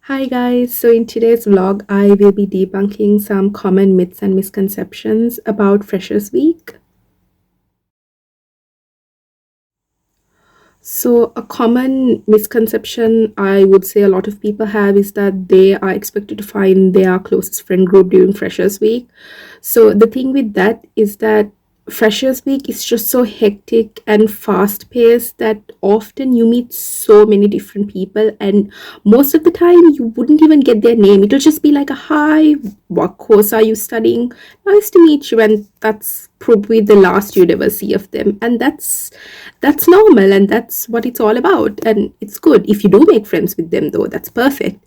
Hi guys, so in today's vlog, I will be debunking some common myths and misconceptions about Freshers Week. So, a common misconception I would say a lot of people have is that they are expected to find their closest friend group during Freshers Week. So, the thing with that is that Freshers Week is just so hectic and fast paced that often you meet so many different people, and most of the time you wouldn't even get their name. It'll just be like a hi, what course are you studying? Nice to meet you, and that's probably the last you'd ever see of them. And that's normal and that's what it's all about. And it's good if you do make friends with them, though, that's perfect.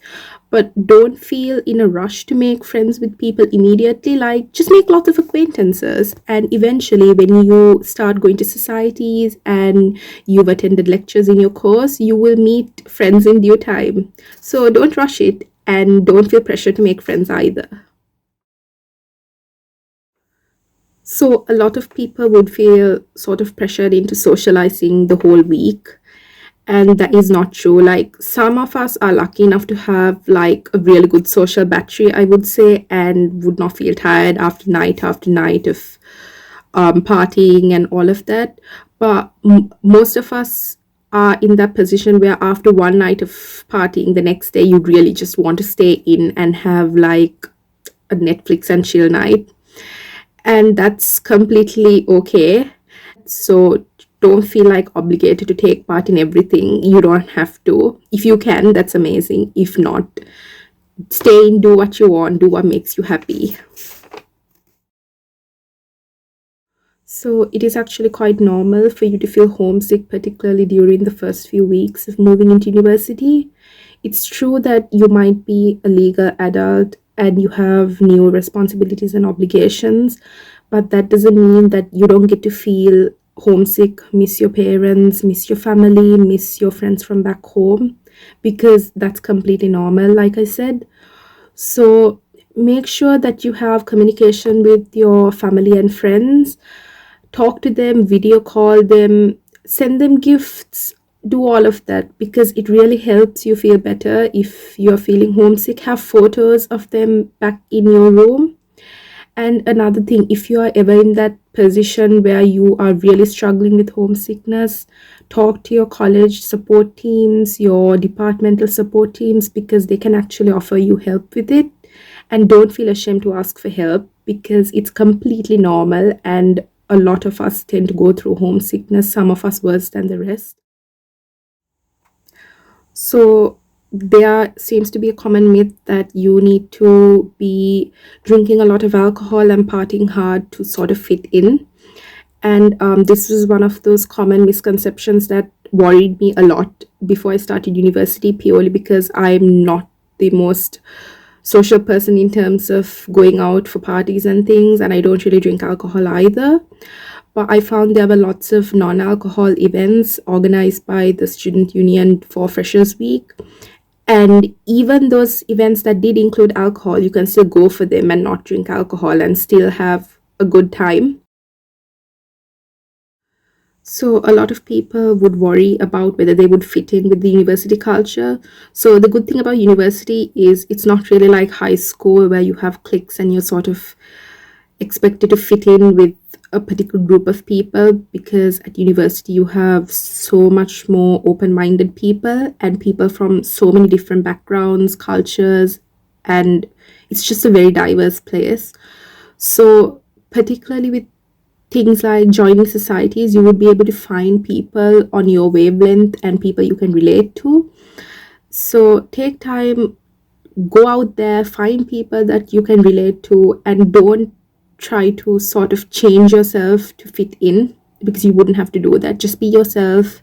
But don't feel in a rush to make friends with people immediately. Like, just make lots of acquaintances. And eventually, when you start going to societies and you've attended lectures in your course, you will meet friends in due time. So don't rush it and don't feel pressure to make friends either. So, a lot of people would feel sort of pressured into socializing the whole week, and that is not true. Like, some of us are lucky enough to have like a really good social battery, I would say, and would not feel tired after night of partying and all of that. But most of us are in that position where after one night of partying, the next day you really just want to stay in and have like a Netflix and chill night, and that's completely okay. So don't feel like obligated to take part in everything. You don't have to. If you can, that's amazing. If not, stay in, do what you want, do what makes you happy. So it is actually quite normal for you to feel homesick, particularly during the first few weeks of moving into university. It's true that you might be a legal adult and you have new responsibilities and obligations, but that doesn't mean that you don't get to feel homesick, miss your parents, miss your family, miss your friends from back home, because that's completely normal, like I said. So make sure that you have communication with your family and friends. Talk to them, video call them, send them gifts, do all of that, because it really helps you feel better. If you're feeling homesick, have photos of them back in your room. And another thing, if you are ever in that position where you are really struggling with homesickness, talk to your college support teams, your departmental support teams, because they can actually offer you help with it. And don't feel ashamed to ask for help, because it's completely normal, and a lot of us tend to go through homesickness, some of us worse than the rest. So there seems to be a common myth that you need to be drinking a lot of alcohol and partying hard to sort of fit in. And this was one of those common misconceptions that worried me a lot before I started university, purely because I'm not the most social person in terms of going out for parties and things, and I don't really drink alcohol either. But I found there were lots of non alcohol events organized by the Student Union for Freshers Week. And even those events that did include alcohol, you can still go for them and not drink alcohol and still have a good time. So, a lot of people would worry about whether they would fit in with the university culture. So, the good thing about university is it's not really like high school where you have cliques and you're sort of expected to fit in with a particular group of people, because at university you have so much more open-minded people and people from so many different backgrounds, cultures, and it's just a very diverse place. So particularly with things like joining societies, you would be able to find people on your wavelength and people you can relate to. So take time, go out there, find people that you can relate to, and don't try to sort of change yourself to fit in, because you wouldn't have to do that. Just be yourself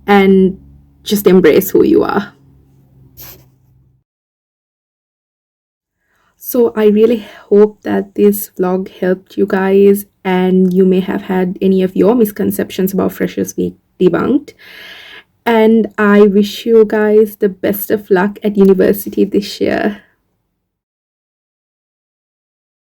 and just embrace who you are. So I really hope that this vlog helped you guys and you may have had any of your misconceptions about Freshers Week debunked. And I wish you guys the best of luck at university this year.